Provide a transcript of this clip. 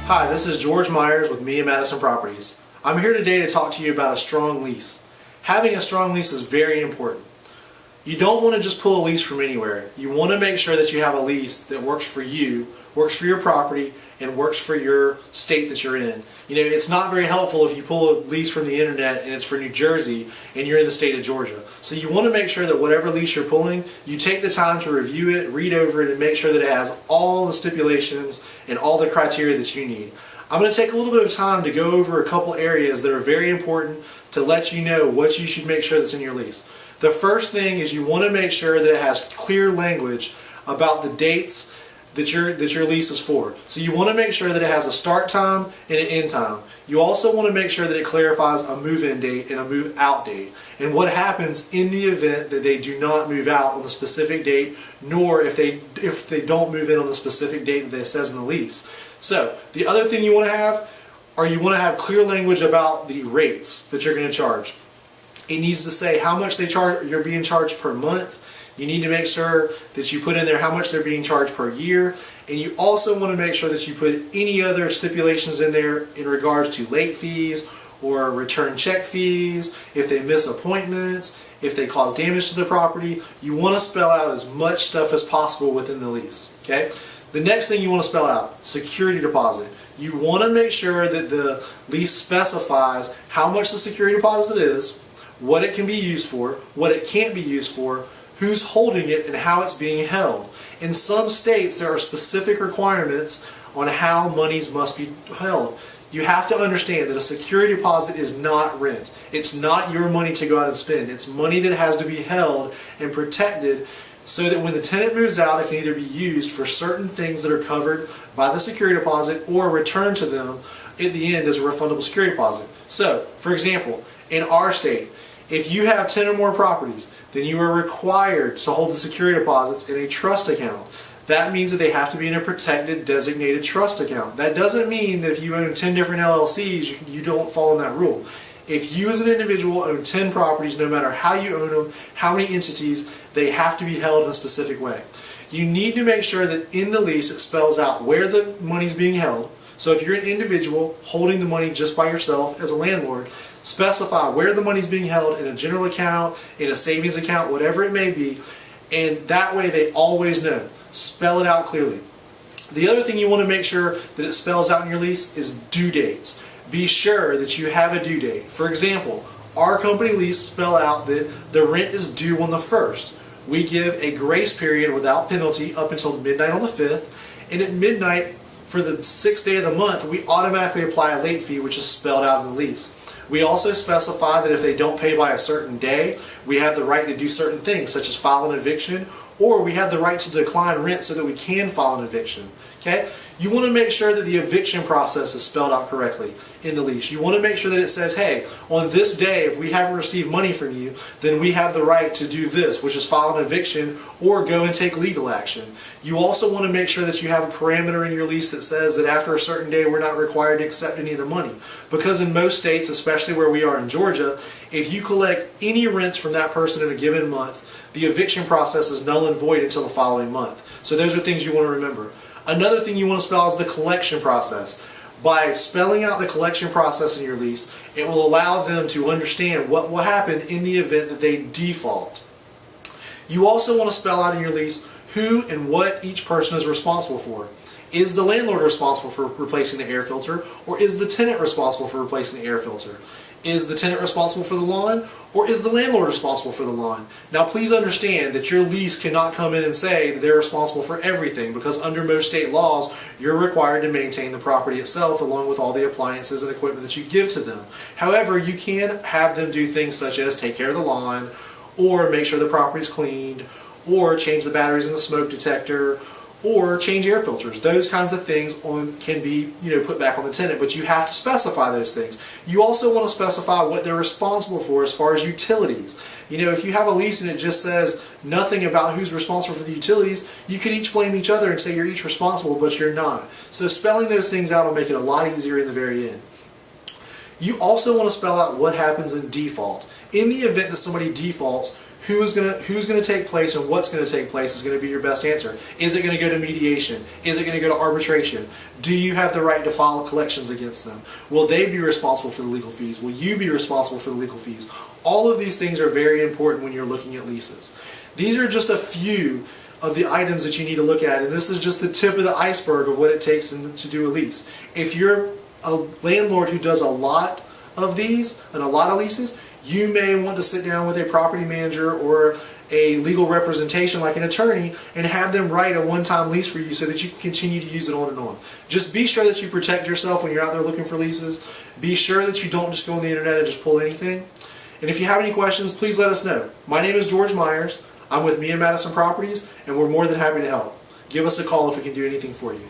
Hi, this is George Myers with me and Madison Properties. I'm here today to talk to you about a strong lease. Having a strong lease is very important. You don't want to just pull a lease from anywhere. You want to make sure that you have a lease that works for you, works for your property, and works for your state that you're in. You know, it's not very helpful if you pull a lease from the internet and it's for New Jersey and you're in the state of Georgia. So you want to make sure that whatever lease you're pulling, you take the time to review it, read over it, and make sure that it has all the stipulations and all the criteria that you need. I'm going to take a little bit of time to go over a couple areas that are very important to let you know what you should make sure that's in your lease. The first thing is you want to make sure that it has clear language about the dates that your lease is for. So you want to make sure that it has a start time and an end time. You also want to make sure that it clarifies a move-in date and a move-out date, and what happens in the event that they do not move out on the specific date, nor if they don't move in on the specific date that it says in the lease. So the other thing you want to have clear language about the rates that you're going to charge. It needs to say how much you're being charged per month. You need to make sure that you put in there how much they're being charged per year, and you also want to make sure that you put any other stipulations in there in regards to late fees or return check fees, if they miss appointments, if they cause damage to the property. You want to spell out as much stuff as possible within the lease. Okay? The next thing you want to spell out, security deposit. You want to make sure that the lease specifies how much the security deposit is, what it can be used for, what it can't be used for, who's holding it, and how it's being held. In some states, there are specific requirements on how monies must be held. You have to understand that a security deposit is not rent. It's not your money to go out and spend. It's money that has to be held and protected so that when the tenant moves out, it can either be used for certain things that are covered by the security deposit or returned to them at the end as a refundable security deposit. So, for example, in our state, if you have 10 or more properties, then you are required to hold the security deposits in a trust account. That means that they have to be in a protected, designated trust account. That doesn't mean that if you own 10 different LLCs, you don't fall in that rule. If you as an individual own 10 properties, no matter how you own them, how many entities, they have to be held in a specific way. You need to make sure that in the lease it spells out where the money's being held. So if you're an individual holding the money just by yourself as a landlord, specify where the money's being held in a general account, in a savings account, whatever it may be, and that way they always know. Spell it out clearly. The other thing you want to make sure that it spells out in your lease is due dates. Be sure that you have a due date. For example, our company lease spell out that the rent is due on the 1st. We give a grace period without penalty up until midnight on the 5th, and at midnight for the 6th day of the month, we automatically apply a late fee, which is spelled out in the lease. We also specify that if they don't pay by a certain day, we have the right to do certain things, such as file an eviction, or we have the right to decline rent so that we can file an eviction. Okay? You want to make sure that the eviction process is spelled out correctly in the lease. You want to make sure that it says, hey, on this day, if we haven't received money from you, then we have the right to do this, which is file an eviction or go and take legal action. You also want to make sure that you have a parameter in your lease that says that after a certain day, we're not required to accept any of the money. Because in most states, especially where we are in Georgia, if you collect any rents from that person in a given month, the eviction process is null and void until the following month. So those are things you want to remember. Another thing you want to spell out is the collection process. By spelling out the collection process in your lease, it will allow them to understand what will happen in the event that they default. You also want to spell out in your lease who and what each person is responsible for. Is the landlord responsible for replacing the air filter, or is the tenant responsible for replacing the air filter? Is the tenant responsible for the lawn, or is the landlord responsible for the lawn? Now please understand that your lease cannot come in and say that they're responsible for everything, because under most state laws you're required to maintain the property itself along with all the appliances and equipment that you give to them. However, you can have them do things such as take care of the lawn, or make sure the property is cleaned, or change the batteries in the smoke detector, or change air filters. Those kinds of things can be put back on the tenant, but you have to specify those things. You also want to specify what they're responsible for as far as utilities. If you have a lease and it just says nothing about who's responsible for the utilities, you could each blame each other and say you're each responsible, but you're not. So spelling those things out will make it a lot easier in the very end. You also want to spell out what happens in default. In the event that somebody defaults, who's gonna take place and what's gonna take place is gonna be your best answer. Is it gonna go to mediation? Is it gonna go to arbitration? Do you have the right to file collections against them? Will they be responsible for the legal fees? Will you be responsible for the legal fees? All of these things are very important when you're looking at leases. These are just a few of the items that you need to look at, and this is just the tip of the iceberg of what it takes to do a lease. If you're a landlord who does a lot of these and a lot of leases, you may want to sit down with a property manager or a legal representation like an attorney and have them write a one-time lease for you so that you can continue to use it on and on. Just be sure that you protect yourself when you're out there looking for leases. Be sure that you don't just go on the internet and just pull anything. And if you have any questions, please let us know. My name is George Myers. I'm with Madison Properties, and we're more than happy to help. Give us a call if we can do anything for you.